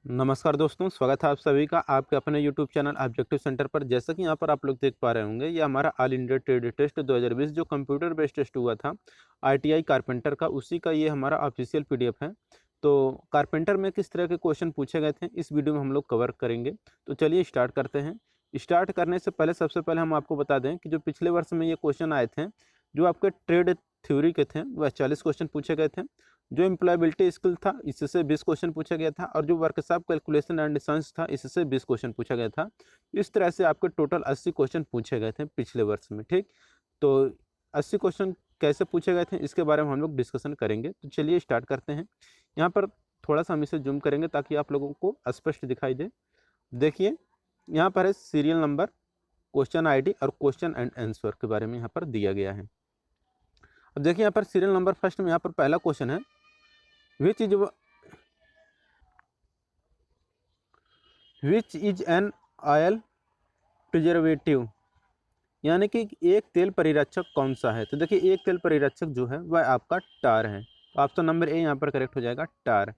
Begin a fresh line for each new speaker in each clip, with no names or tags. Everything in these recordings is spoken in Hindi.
नमस्कार दोस्तों, स्वागत है आप सभी का आपके अपने यूट्यूब चैनल ऑब्जेक्टिव सेंटर पर। जैसा कि यहाँ पर आप लोग देख पा रहे होंगे, ये हमारा ऑल इंडिया ट्रेड टेस्ट 2020 जो कंप्यूटर बेस्ड टेस्ट हुआ था आईटीआई कारपेंटर का, उसी का ये हमारा ऑफिशियल पीडीएफ है। तो कारपेंटर में किस तरह के क्वेश्चन पूछे गए थे इस वीडियो में हम लोग कवर करेंगे। तो चलिए स्टार्ट करते हैं। स्टार्ट करने से पहले सबसे पहले हम आपको बता दें कि जो पिछले वर्ष में ये क्वेश्चन आए थे, जो आपके ट्रेड थ्योरी के थे, वह 40 क्वेश्चन पूछे गए थे। जो एम्प्लॉयबिलिटी स्किल था इससे 20 क्वेश्चन पूछा गया था, और जो वर्कशॉप कैलकुलेशन एंड साइंस था इससे 20 क्वेश्चन पूछा गया था। इस तरह से आपके टोटल 80 क्वेश्चन पूछे गए थे पिछले वर्ष में। ठीक, तो 80 क्वेश्चन कैसे पूछे गए थे इसके बारे में हम लोग डिस्कशन करेंगे। तो चलिए स्टार्ट करते हैं। यहाँ पर थोड़ा सा हम इसे जूम करेंगे ताकि आप लोगों को स्पष्ट दिखाई दे। देखिए यहाँ पर है सीरियल नंबर, क्वेश्चन आईडी और क्वेश्चन एंड आंसर के बारे में यहाँ पर दिया गया है। अब देखिए यहाँ पर सीरियल नंबर फर्स्ट में यहाँ पर पहला क्वेश्चन है, which is an oil preservative, यानी कि एक तेल परिरक्षक कौन सा है। तो देखिए एक तेल परिरक्षक जो है वह आपका टार है। तो ऑप्शन नंबर ए यहाँ पर करेक्ट हो जाएगा, टार।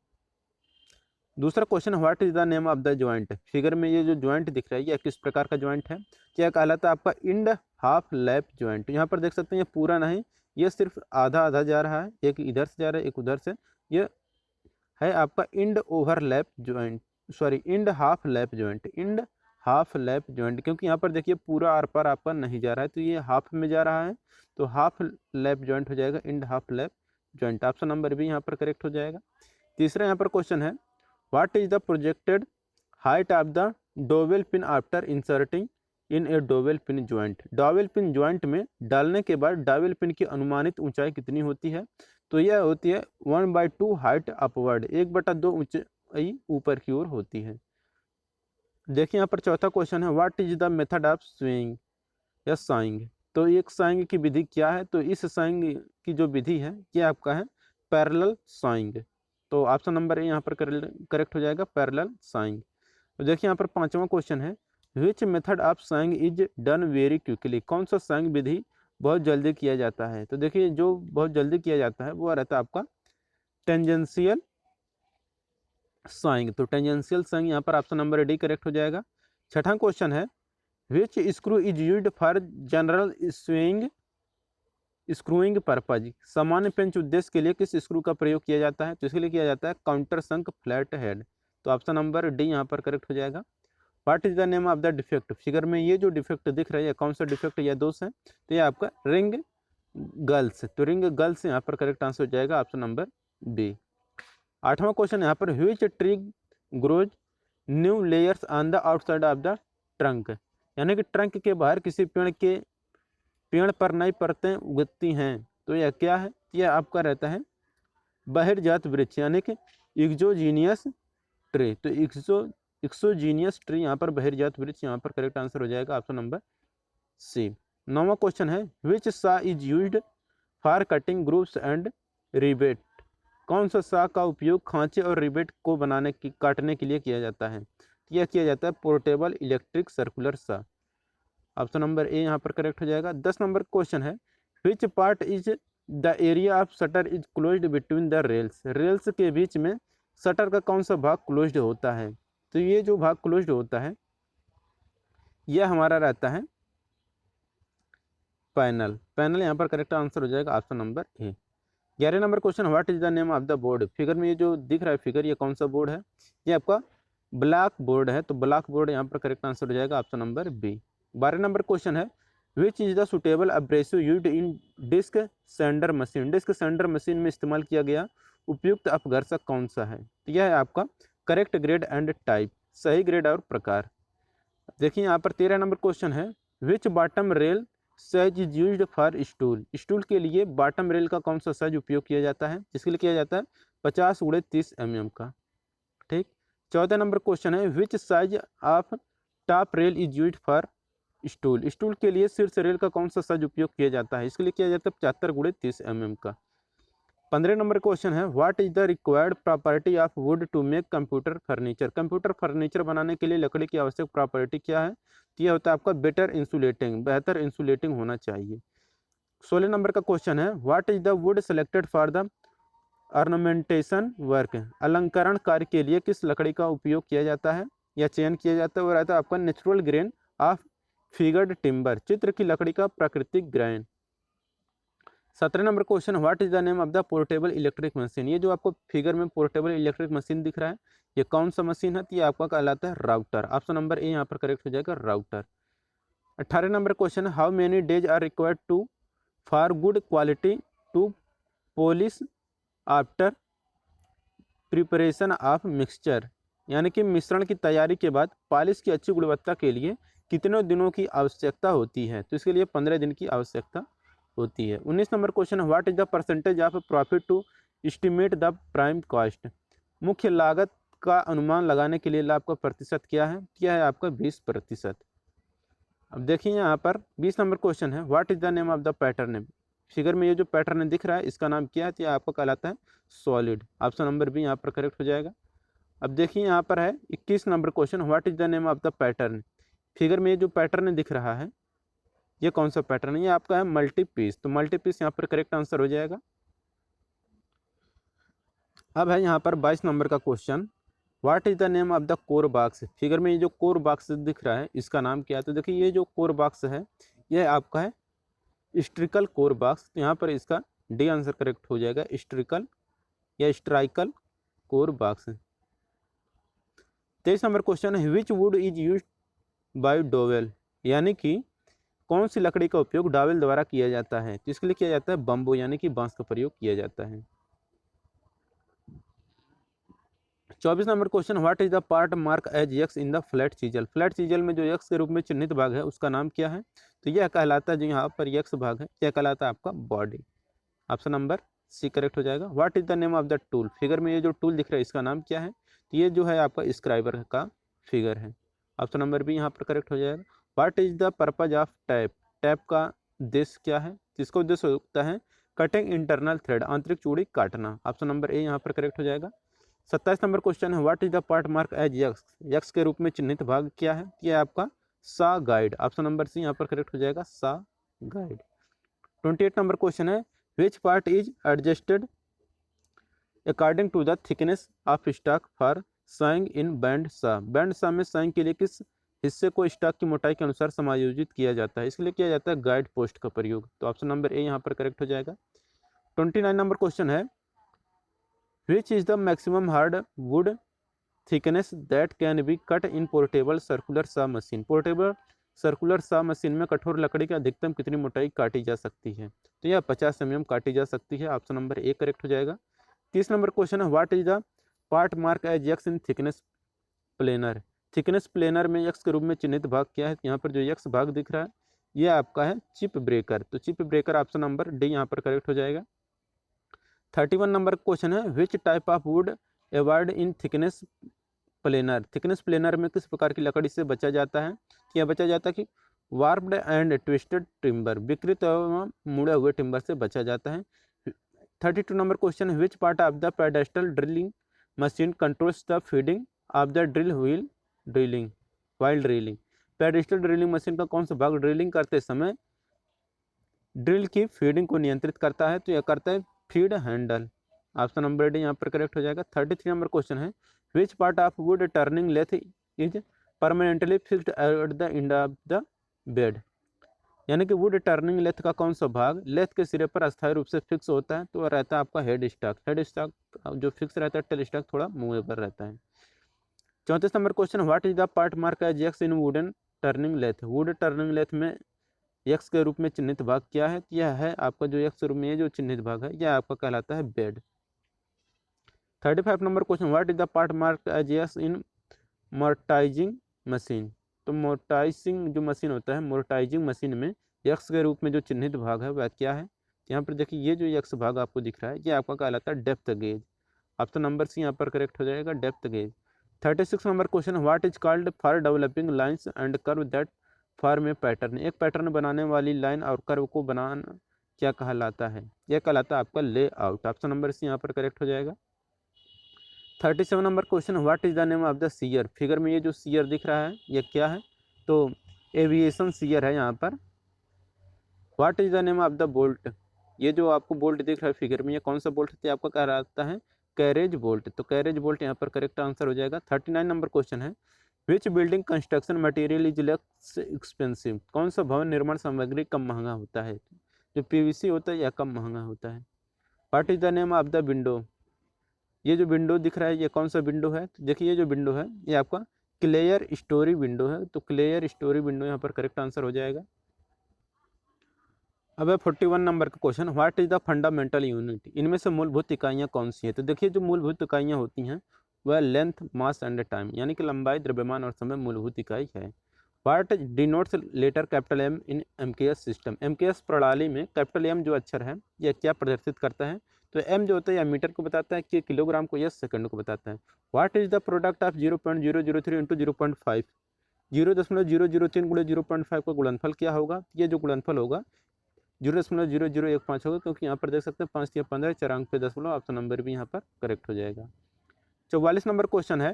दूसरा question, what is the name of the joint. Figure में ये जो ज्वाइंट दिख रहा है यह किस प्रकार का ज्वाइंट है। क्या कहलाता है आपका इंड हाफ लैप ज्वाइंट। यहाँ पर देख सकते हैं ये पूरा नहीं, ये सिर्फ आधा आधा जा रहा है, एक इधर से जा रहा है एक उधर से। ये है आपका end overlap joint, sorry end half lap joint, end half lap joint. क्योंकि यहाँ पर देखिए पूरा आर पार आपका नहीं जा रहा है, तो ये हाफ में जा रहा है, तो हाफ लैप ज्वाइंट हो जाएगा, end half lap joint. Option number भी यहाँ पर करेक्ट हो जाएगा। तीसरा यहाँ पर क्वेश्चन है, what is the projected height of the dowel pin after inserting in A dowel pin joint. Dowel pin joint में डालने के बाद डोवेल पिन की अनुमानित ऊंचाई कितनी होती है। तो यह होती है 1/2 हाइट अपवर्ड, 1/2 ऊंचाई ऊपर की ओर होती है। देखिए यहाँ पर चौथा क्वेश्चन है, what is the method of swing या साइंग। तो एक साइंग की विधि क्या है। तो इस साइंग की जो विधि है ये आपका है पैरेलल साइंग। तो ऑप्शन नंबर ए यहाँ पर करेक्ट हो जाएगा, पैरेलल साइंग। तो देखिए यहाँ पर पांचवा क्वेश्चन है, which method of saying is done very quickly. कौन सा साइंग विधि बहुत जल्दी किया जाता है। तो देखिए जो बहुत जल्दी किया जाता है वो रहता है आपका टेंजेंशियल साइंग। तो टेंजेंशियल साइंग यहाँ पर ऑप्शन नंबर डी करेक्ट हो जाएगा। छठा क्वेश्चन है, which screw is used for general screwing purpose. सामान्य पेंच उद्देश्य के लिए किस स्क्रू का प्रयोग किया जाता है। तो इसके लिए किया जाता है काउंटर संक फ्लैट हेड। तो ऑप्शन नंबर डी यहाँ पर करेक्ट हो जाएगा। What is the name of the defect. Figure में ये जो डिफेक्ट दिख रहा है कौन सा डिफेक्ट या दोष है। तो ये आपका रिंग गर्ल्स। तो रिंग गर्ल्स यहाँ पर करेक्ट आंसर हो जाएगा, ऑप्शन नंबर बी। आठवां क्वेश्चन यहाँ पर, which tree grows new layers on the outside of the trunk. यानी कि ट्रंक के बाहर किसी पेड़ पर नई परतें उगती हैं। तो यह क्या है, यह आपका रहता है बहिर्जात वृक्ष, यानी कि एक्सोजीनियस ट्री। तो एक्सोजीनियस ट्री यहाँ पर बहिर्जात वृक्ष, यहाँ पर करेक्ट आंसर हो जाएगा, ऑप्शन नंबर सी। नौवां क्वेश्चन है, विच सा is used for cutting grooves and rebate. कौन सा सा का उपयोग खांचे और रिबेट को काटने के लिए किया जाता है। यह किया जाता है पोर्टेबल इलेक्ट्रिक सर्कुलर सा। ऑप्शन नंबर ए यहाँ पर करेक्ट हो जाएगा। 10 नंबर क्वेश्चन है, which part is the area of shutter is closed between the rails. Rails के बीच में शटर का कौन सा भाग क्लोज्ड होता है। तो ये जो भाग क्लोज्ड होता है यह हमारा रहता है पैनल। पैनल यहाँ पर करेक्ट आंसर हो जाएगा, option number A. 11 number question, what is the name of the board. Figure में ये जो दिख रहा है फिगर, ये कौन सा बोर्ड है। ये आपका ब्लैक बोर्ड है। तो ब्लैक बोर्ड यहाँ पर करेक्ट आंसर हो जाएगा, option number B. 12 number question है, which is the suitable abrasive used in disc sander machine. Disc sander machine में इस्तेमाल किया गया उपयुक्त अपघर्षक कौन सा है। तो यह है आपका करेक्ट ग्रेड एंड टाइप, सही ग्रेड और प्रकार। देखिए यहाँ पर 13 नंबर क्वेश्चन है, which bottom rail size is used for stool. Stool के लिए बॉटम रेल का कौन सा साइज उपयोग किया जाता है। जिसके लिए किया जाता है 50x30 mm का। ठीक। 14 नंबर क्वेश्चन है, which size of top rail is used for stool. Stool के लिए शीर्ष रेल का कौन सा साइज उपयोग किया जाता है। इसके लिए किया जाता है 75x30 mm का। 15 नंबर क्वेश्चन है, what is the required property of wood to make computer furniture. Computer furniture बनाने के लिए लकड़ी की आवश्यक प्रॉपर्टी क्या है। तो यह होता है आपका बेटर इंसुलेटिंग, बेहतर इंसुलेटिंग होना चाहिए। 16 नंबर का क्वेश्चन है, what is the wood selected for the ornamentation work, अलंकरण कार्य के लिए किस लकड़ी का उपयोग किया जाता है या चयन किया जाता है, वो रहता है आपका natural grain of figured timber, चित्र की लकड़ी का प्राकृतिक grain. 17 number question, what is the name of the portable electric machine, ये जो आपको फिगर में पोर्टेबल इलेक्ट्रिक मशीन दिख रहा है, ये कौन सा मशीन है, तो ये आपका कहलाता है राउटर। ऑप्शन नंबर ए यहाँ पर करेक्ट हो जाएगा, router. 18 number question, how many days are required to for good quality to polish after preparation of mixture, यानी कि मिश्रण की तैयारी के बाद पॉलिश की अच्छी गुणवत्ता के लिए कितने दिनों की आवश्यकता होती है, तो इसके लिए 15 दिन की आवश्यकता होती है। 19 number question, what is the percentage of profit to estimate the prime cost, मुख्य लागत का अनुमान लगाने के लिए लाभ का प्रतिशत क्या है, क्या है आपका 20%। अब देखिए यहाँ पर 20 नंबर क्वेश्चन है, what is the name of the pattern, figure में ये जो पैटर्न दिख रहा है इसका नाम क्या है, तो यह आपको कहलाता है सॉलिड। ऑप्शन नंबर बी यहाँ पर करेक्ट हो जाएगा। अब देखिए यहाँ पर है 21 number question, what is the name of the pattern, figure में ये जो पैटर्न दिख रहा है ये कौन सा पैटर्न है, ये आपका है मल्टी पीस, तो मल्टी पीस यहाँ पर करेक्ट आंसर हो जाएगा। अब है यहाँ पर 22 नंबर का question, what is the name of the core box, figure में ये जो कोर बॉक्स दिख रहा है इसका नाम क्या है, तो देखिए ये जो कोर बॉक्स है ये आपका है स्ट्रिकल कोर बॉक्स, तो यहाँ पर इसका डी आंसर करेक्ट हो जाएगा, स्ट्रिकल या स्ट्राइकल कोर बॉक्स। 23 नंबर क्वेश्चन है, which would is use by dowel, यानी कि कौन सी लकड़ी का उपयोग डॉवेल द्वारा किया जाता है, तो इसके लिए किया जाता है बम्बू यानी कि बांस का प्रयोग किया जाता है। 24 number question, what is the part mark as X in the flat chisel, flat chisel में जो यक्स के रूप में चिन्हित भाग है उसका नाम क्या है, तो यह कहलाता है जो यहाँ पर यक्स भाग है यह कहलाता है आपका body. Option number C correct हो जाएगा। What is the name of the tool, figure में ये जो टूल दिख रहा है इसका नाम क्या है, तो ये जो है आपका स्क्राइबर का फिगर है। ऑप्शन नंबर बी यहाँ पर करेक्ट हो जाएगा। What is the purpose of tap, tap का उद्देश्य क्या है, जिसका उद्देश्य होता है कटिंग इंटरनल थ्रेड, आंतरिक चूड़ी काटना। ऑप्शन नंबर ए यहाँ पर करेक्ट हो जाएगा। 27 नंबर क्वेश्चन है, what is the part mark as X, X के रूप में चिन्हित भाग क्या है, यह आपका सा गाइड। ऑप्शन नंबर सी यहाँ पर करेक्ट हो जाएगा, सा गाइड। 28 नंबर क्वेश्चन है, which part is adjusted according to the thickness of stock for sawing in band saw, band saw में साइंग के लिए किस हिस्से को स्टॉक की मोटाई के अनुसार समायोजित किया जाता है, इसके लिए किया जाता है गाइड पोस्ट का प्रयोग। तो ऑप्शन नंबर ए यहाँ पर करेक्ट हो जाएगा। 29 नंबर क्वेश्चन है, which is the maximum hard would thickness that can be cut in portable circular सा मशीन, पोर्टेबल सर्कुलर सा मशीन में कठोर लकड़ी की अधिकतम कितनी मोटाई काटी जा सकती है, तो यह 50 mm काटी जा सकती है। ऑप्शन नंबर ए करेक्ट हो जाएगा। 30 नंबर क्वेश्चन है, what is the part mark as X in thickness planer, thickness planer में यक्स के रूप में चिन्हित भाग क्या है, यहाँ पर जो यक्स भाग दिख रहा है यह आपका है चिप ब्रेकर, तो chip breaker option number D यहाँ पर करेक्ट हो जाएगा। 31 नंबर क्वेश्चन है, which type of would avoid in thickness planer, thickness planer में किस प्रकार की लकड़ी से बचा जाता है, क्या बचा जाता है कि वार्प्ड एंड ट्विस्टेड टिम्बर, विकृत एवं मुड़े हुए टिम्बर से बचा जाता है। 32 नंबर क्वेश्चन है, which part of the pedestal drilling machine controls the feeding of the drill wheel drilling while drilling, pedestal drilling machine का कौन सा भाग ड्रिलिंग करते समय ड्रिल की फीडिंग को नियंत्रित करता है, तो यह करता है feed handle. Option number D यहाँ पर करेक्ट हो जाएगा। 33 नंबर क्वेश्चन है, which part of wood turning lathe is permanently fixed at the end of the bed, यानी कि वुड टर्निंग लेथ का कौन सा भाग लेथ के सिरे पर अस्थायी रूप से फिक्स होता है, तो वह रहता है आपका हेड स्टॉक, हेड स्टॉक जो फिक्स रहता है, टेल स्टॉक थोड़ा मूवेबल रहता है। 34 number question, what is the part mark as X in wooden turning lathe, wood turning lathe में यक्स के रूप में चिन्हित भाग क्या है, यह है आपका जो यक्स रूप में जो चिन्हित भाग है यह आपका कहलाता है bed. 35 number question, what is the part mark as X in mortising machine, तो मोर्टाइजिंग जो मशीन होता है मोर्टाइजिंग मशीन में यक्स के रूप में जो चिन्हित भाग है वह क्या है, यहाँ पर देखिए ये जो यक्स भाग आपको दिख रहा है ये आपका कहलाता है depth gauge. Option number C यहाँ पर करेक्ट हो जाएगा, depth gauge. 36 number question, what is called for developing lines and curve that form a pattern, एक पैटर्न बनाने वाली लाइन और कर्व को बनाना क्या कहलाता है, यह कहलाता है आपका लेआउट। ऑप्शन नंबर सी यहाँ पर करेक्ट हो जाएगा। 37 number question, what is the name of the seer, figure में ये जो सीयर दिख रहा है ये क्या है, तो एविएशन सीयर है यहाँ पर। What is the name of the bolt, ये जो आपको बोल्ट दिख रहा है फिगर में, ये कौन सा बोल्ट है? आपका कहलाता है कैरेज बोल्ट। तो कैरेज बोल्ट यहाँ पर करेक्ट आंसर हो जाएगा। 39 नंबर क्वेश्चन है, which building construction material is less expensive? कौन सा भवन निर्माण सामग्री कम महंगा होता है? जो पीवीसी होता है या कम महंगा होता है? What is the name of the window? ये जो विंडो दिख रहा है ये कौन सा विंडो है? तो देखिए ये जो विंडो है ये आपका क्लेयर स्टोरी विंडो है। तो क्लेयर स्टोरी विंडो यहाँ पर करेक्ट आंसर हो जाएगा। अब है 41 नंबर का question, what is the fundamental unit? इनमें से मूलभूत इकाइयाँ कौन सी है? तो देखिए जो मूलभूत इकाइयाँ होती हैं वह लेंथ, मास एंड टाइम, यानी कि लंबाई, द्रव्यमान और समय मूलभूत इकाई है। What denotes letter capital M in MKS system? MKS प्रणाली में कैपिटल एम जो अक्षर है यह क्या प्रदर्शित करता है? तो एम जो होता है या मीटर को बताता है, कि किलोग्राम को या सेकंड को बताता है। What is the product of 0.003 into 0.5? 0.003 गुणे 0.5 का गुणनफल क्या होगा? ये जो गुणनफल होगा 0.0015 होगा, क्योंकि यहाँ पर देख सकते हैं 5 या 15, 4 अंक पे 10 बोलो, ऑप्शन नंबर भी यहाँ पर करेक्ट हो जाएगा। 44 नंबर क्वेश्चन है,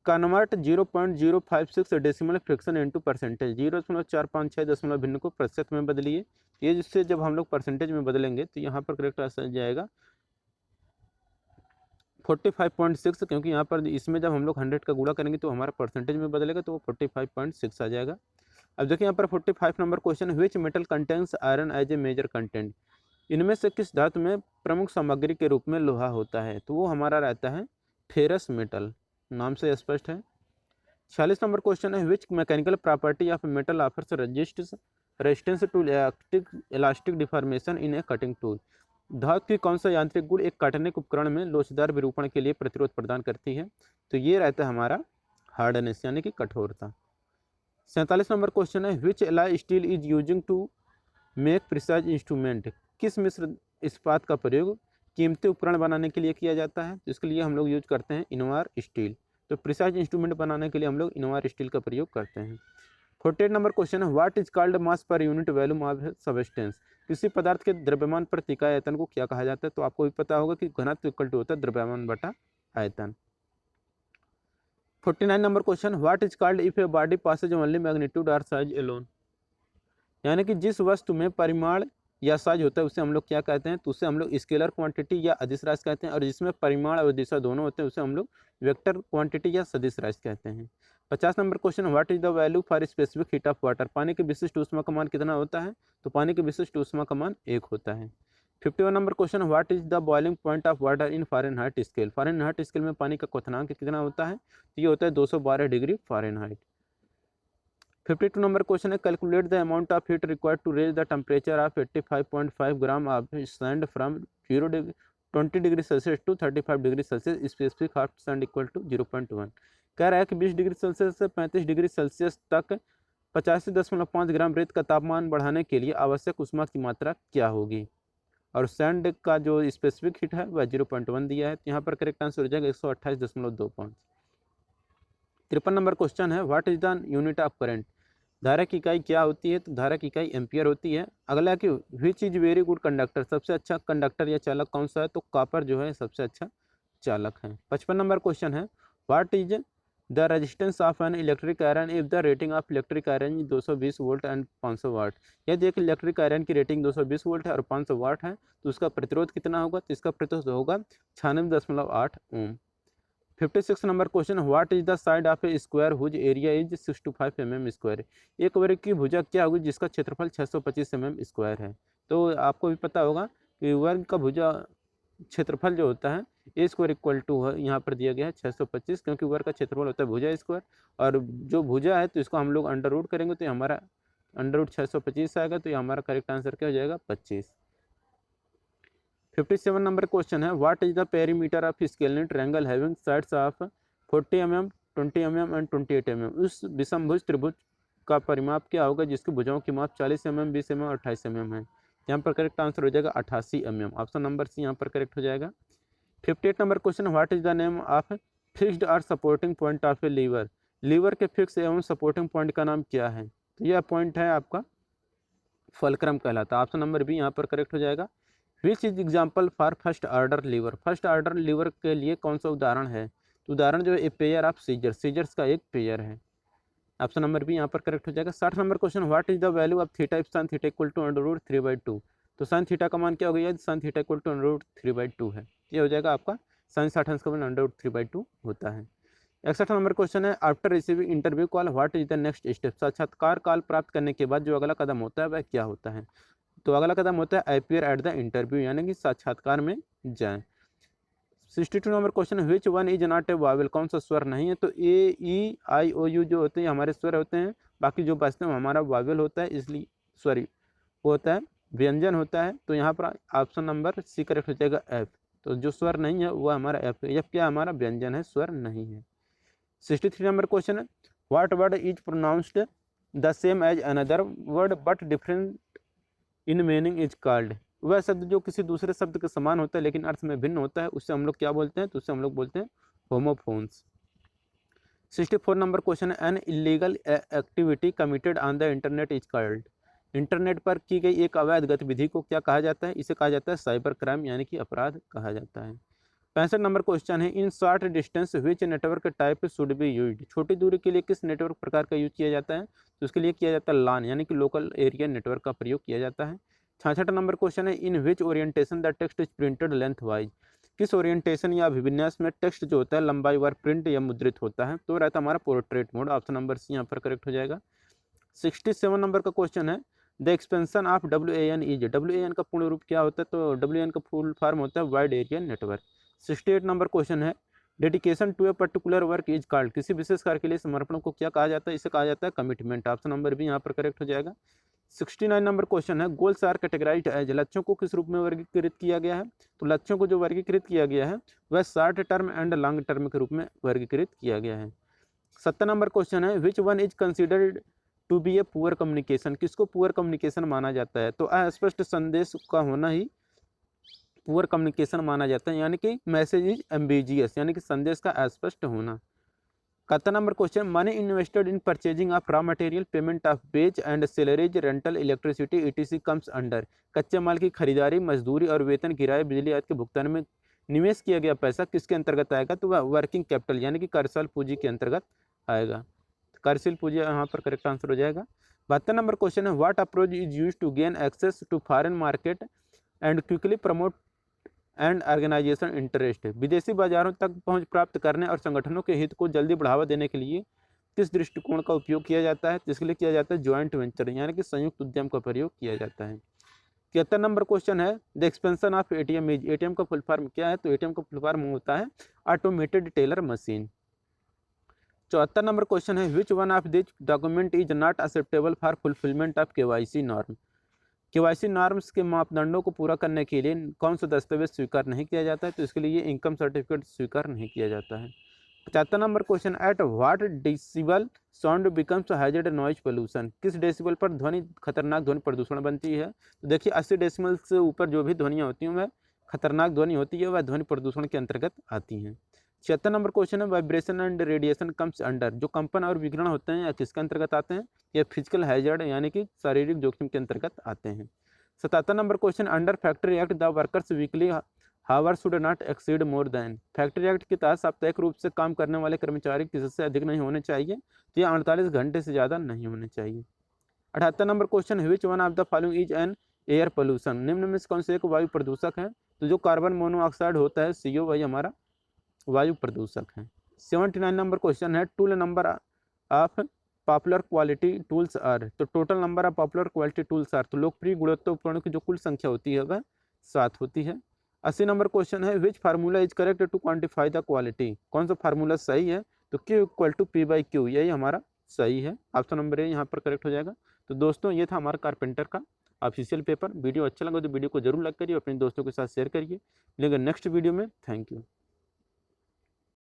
convert 0.056 decimal fraction into percentage. 0.456 दशमलव भिन्न को प्रतिशत में बदलिए। ये जिससे जब हम लोग परसेंटेज में बदलेंगे तो यहाँ पर करेक्ट आंसर जाएगा 45.6, क्योंकि यहाँ पर इसमें जब हम लोग 100 का गुणा करेंगे तो हमारा परसेंटेज में बदलेगा तो वो 45.6 आ जाएगा। अब देखिए यहाँ पर 45 number question, which metal contains iron as a major content? इनमें से किस धातु में प्रमुख सामग्री के रूप में लोहा होता है? तो वो हमारा रहता है फेरस मेटल, नाम से स्पष्ट है। 46 नंबर क्वेश्चन है, which mechanical property of metal offers resistance to elastic deformation in a cutting tool? धातु की कौन सा यांत्रिक गुण एक काटने के उपकरण में लोचदार विरूपण के लिए प्रतिरोध प्रदान करती है? तो ये रहता है हमारा हार्डनेस, यानी कि कठोरता। 47 नंबर क्वेश्चन है, which alloy steel is using to make precise instrument? किस मिश्र इस्पात का प्रयोग कीमती उपकरण बनाने के लिए किया जाता है? तो इसके लिए हम लोग यूज करते हैं इनवार स्टील। तो प्रिसाइज इंस्ट्रूमेंट बनाने के लिए हम लोग इनवार स्टील का प्रयोग करते हैं। 48 नंबर क्वेश्चन है, what is called mass per unit volume of substance? किसी पदार्थ के द्रव्यमान पर इकाई आयतन को क्या कहा जाता है? तो आपको भी पता होगा कि घनत्व इक्वल टू होता है द्रव्यमान बटा आयतन। 49 number question, what is called if a body passes only magnitude और साइज एलोन? यानी कि जिस वस्तु में परिमाण या साइज होता है उसे हम लोग क्या कहते हैं? तो उसे हम लोग स्केलर क्वांटिटी या अदिश राशि कहते हैं, और जिसमें परिमाण और दिशा दोनों होते हैं उसे हम लोग वेक्टर क्वांटिटी या सदिश राशि कहते हैं। 50 number question, what is the value for specific heat of water? पानी के विशिष्ट ऊष्मा का मान कितना होता है? तो पानी के विशिष्ट ऊष्मा का मान 1 होता है। 51 number question, what is the boiling point of water in Fahrenheit scale? Fahrenheit scale में पानी का क्वथनांक कितना होता है? तो ये होता है 212 डिग्री फ़ारेनहाइट। 52 नंबर क्वेश्चन है, calculate the amount of heat required to raise the temperature of 85.5 gram of sand from 20 degree Celsius to 35 degree Celsius, specific hot sand equal to 0.1। कह रहा है कि 20 डिग्री सेल्सियस से 35 डिग्री सेल्सियस तक 85.5 ग्राम रेत का तापमान बढ़ाने के लिए आवश्यक ऊष्मा की मात्रा क्या होगी? और सैंड का जो स्पेसिफिक हीट है वह 0.1 दिया है। तो यहाँ पर करेक्ट आंसर हो जाएगा 128.25। 53 नंबर क्वेश्चन है, what is the unit of current? धारा की इकाई क्या होती है? तो धारा की इकाई एम्पियर होती है। अगला कि which is very good conductor? सबसे अच्छा कंडक्टर या चालक कौन सा है? तो कॉपर जो है सबसे अच्छा चालक है। 55 नंबर क्वेश्चन है, what is the resistance of an electric iron if the rating of electric iron 220 volt and 500 वाट? यदि एक इलेक्ट्रिक आयरन की रेटिंग 220 वोल्ट है और 500 वाट है तो उसका प्रतिरोध कितना होगा? तो इसका प्रतिरोध होगा 96.8 ohm. 56 number question, what is the side of a square whose area is 625 mm square? एक वर्ग की भुजा क्या होगी जिसका क्षेत्रफल 625 mm स्क्वायर है? तो आपको भी पता होगा कि वर्ग का भुजा क्षेत्रफल जो होता है ए स्क्वायर इक्वल टू यहाँ पर दिया गया है 625, क्योंकि वर्ग का क्षेत्रफल होता है भुजा स्क्वायर, और जो भुजा है तो इसको हम लोग अंडर रूट करेंगे तो हमारा अंडर रूट 625 आएगा। तो ये हमारा करेक्ट आंसर क्या हो जाएगा? 25। 57 नंबर क्वेश्चन है, what is the perimeter of scalene triangle having sides of 40 mm, 20 mm and 28 mm? उस विषमभुज त्रिभुज का परिमाप क्या होगा जिसकी भुजाओं की माप 40 mm, 20 mm और 28 mm है? यहाँ पर करेक्ट आंसर हो जाएगा 88 mm। ऑप्शन नंबर सी यहाँ पर करेक्ट हो जाएगा। 58 number question, what is the name of fixed और supporting point of a lever? Lever के फिक्स एवं सपोर्टिंग पॉइंट का नाम क्या है? तो यह पॉइंट है आपका फलक्रम कहलाता है। ऑप्शन नंबर बी यहाँ पर करेक्ट हो जाएगा। Which is example for first order liver? First order liver के लिए कौन सा उदाहरण है? तो उदाहरण जो है a pair of scissor, scissors का एक पेयर है। ऑप्शन नंबर बी यहाँ पर करेक्ट हो जाएगा। 60 number question, what is the value of theta if sin theta equal to √3/2? तो साइन थीटा का मान क्या हो गया, साइन थीटा इक्वल टू √3/2 है। ये हो जाएगा आपका साइन 60 का मान √3/2 होता है। 61 नंबर क्वेश्चन है, after receiving interview call what is the next step. साक्षात्कार कॉल प्राप्त करने के बाद जो अगला कदम होता है वह क्या होता है। तो अगला कदम होता है अपीयर एट द इंटरव्यू, यानी कि साक्षात्कार में जाएं। 62 number question, which one is not a Wavell, कौन सा स्वर नहीं है। तो ए ई आई ओ यू जो होते हैं हमारे स्वर होते हैं, बाकी जो बचते हैं हमारा वावेल होता है, इसलिए सॉरी वो होता है व्यंजन होता है। तो यहाँ पर ऑप्शन नंबर सी करेक्ट हो जाएगा एफ। तो जो स्वर नहीं है वो हमारा एफ है। एफ क्या हमारा व्यंजन है, स्वर नहीं है। 63 नंबर क्वेश्चन है, what word is pronounced the same as another word but different in meaning is called. वह शब्द जो किसी दूसरे शब्द के समान होता है लेकिन अर्थ में भिन्न होता है, उससे हम लोग क्या बोलते हैं, तो उससे हम लोग बोलते हैं होमोफोन्स। 64 नंबर क्वेश्चन है, an illegal activity committed on the internet is called. Internet पर की गई एक अवैध गतिविधि को क्या कहा जाता है, इसे कहा जाता है साइबर क्राइम, यानी कि अपराध कहा जाता है। 65 नंबर क्वेश्चन है, in short distance which network type should be used. छोटी दूरी के लिए किस नेटवर्क प्रकार का यूज किया जाता है, तो उसके लिए किया जाता है LAN, यानी कि लोकल एरिया नेटवर्क का प्रयोग किया जाता है। 66 नंबर क्वेश्चन है, in which orientation the text is printed length wise. किस ओरिएंटेशन या अभिविन्यास में टेक्स्ट जो होता है लंबाई वार प्रिंट या मुद्रित होता है, तो रहता है हमारा portrait mode. Option number C यहाँ पर करेक्ट हो जाएगा। 67 नंबर का क्वेश्चन है, the expansion of WAN is. WAN का पूर्ण रूप क्या होता है, तो WAN का फुल फॉर्म होता है wide area network. 68 number question है, dedication to a particular work is called. किसी विशेष कार्य के लिए समर्पण को क्या कहा जाता है, इसे कहा जाता है कमिटमेंट। ऑप्शन नंबर भी यहाँ पर करेक्ट हो जाएगा। 69 नंबर क्वेश्चन है, गोल्स आर कैटेगराइज्ड एज। लक्ष्यों को किस रूप में वर्गीकृत किया गया है, तो लक्ष्यों को जो वर्गीकृत किया गया है वह short term and long term के रूप में वर्गीकृत किया गया है। 70 नंबर क्वेश्चन है, which one is considered to be a poor communication. किसको पुअर कम्युनिकेशन माना जाता है, तो अस्पष्ट संदेश का होना ही पुअर कम्युनिकेशन माना जाता है, यानी कि मैसेज इज एम्बिजियस, यानी कि संदेश का अस्पष्ट होना। 71 number question, money invested in purchasing of raw material, payment of ways and salaries, rental, electricity ETC comes under. कच्चे माल की खरीदारी, मजदूरी और वेतन, किराए, बिजली आदि के भुगतान में निवेश किया गया पैसा किसके अंतर्गत आएगा, तो वह वर्किंग कैपिटल यानी कि कार्यशील पूंजी के अंतर्गत आएगा। कार्यशील पूंजी यहाँ पर करेक्ट आंसर हो जाएगा। 72 नंबर क्वेश्चन है, what approach is use to gain access to foreign market and quickly promote and organization interest. विदेशी बाजारों तक पहुंच प्राप्त करने और संगठनों के हित को जल्दी बढ़ावा देने के लिए किस दृष्टिकोण का उपयोग किया जाता है, जिसके लिए किया जाता है ज्वाइंट वेंचर, यानी कि संयुक्त उद्यम का प्रयोग किया जाता है। 73 नंबर क्वेश्चन है, the expansion of ATM is. ATM का फुल फॉर्म क्या है, तो ATM का फुल फॉर्म होता है automated teller machine. 74 number question है, which one of this document is not acceptable for fulfilment of KYC norm. KYC norms के मापदंडों को पूरा करने के लिए कौन सा दस्तावेज स्वीकार नहीं किया जाता है, तो इसके लिए इनकम सर्टिफिकेट स्वीकार नहीं किया जाता है। 75 number question, at what decibel sound becomes hazard noise pollution. किस डेसिबल पर ध्वनि खतरनाक ध्वनि प्रदूषण बनती है, तो देखिए 80 डेसिबल से ऊपर जो भी ध्वनियाँ होती हैं वह खतरनाक ध्वनि होती है, वह ध्वनि प्रदूषण के अंतर्गत आती हैं। 76 नंबर क्वेश्चन है, vibration and radiation comes under. जो कंपन और विकिरण होते हैं या किसके अंतर्गत आते हैं, या फिजिकल हैजर्ड यानी कि शारीरिक जोखिम के अंतर्गत आते हैं। 77 number question, under factory act the workers weekly hour should not exceed more than. Factory act के तहत साप्ताहिक रूप से काम करने वाले कर्मचारी किससे अधिक नहीं होने चाहिए, तो यह 48 घंटे से ज़्यादा नहीं होने चाहिए। 78 number question, which one of the following is an air pollution. निम्न में से कौन से एक वायु प्रदूषक है, तो जो कार्बन मोनोऑक्साइड होता है CO वही हमारा वायु प्रदूषक है। 79 नंबर क्वेश्चन है, total number of popular quality tools are. तो total number of popular quality tools are, तो लोकप्रिय गुणवत्ता उपकरणों की जो कुल संख्या होती है वह 7 होती है। 80 नंबर क्वेश्चन है, which formula is correct to quantify the quality. कौन सा फार्मूला सही है, तो Q = P/Q, यही हमारा सही है। ऑप्शन नंबर ए यहाँ पर करेक्ट हो जाएगा। तो दोस्तों ये था हमारा कारपेंटर का ऑफिशियल पेपर। वीडियो अच्छा लगा तो वीडियो को जरूर लाइक करिए, अपने दोस्तों के साथ शेयर करिए। मिलेंगे नेक्स्ट वीडियो में। Thank you.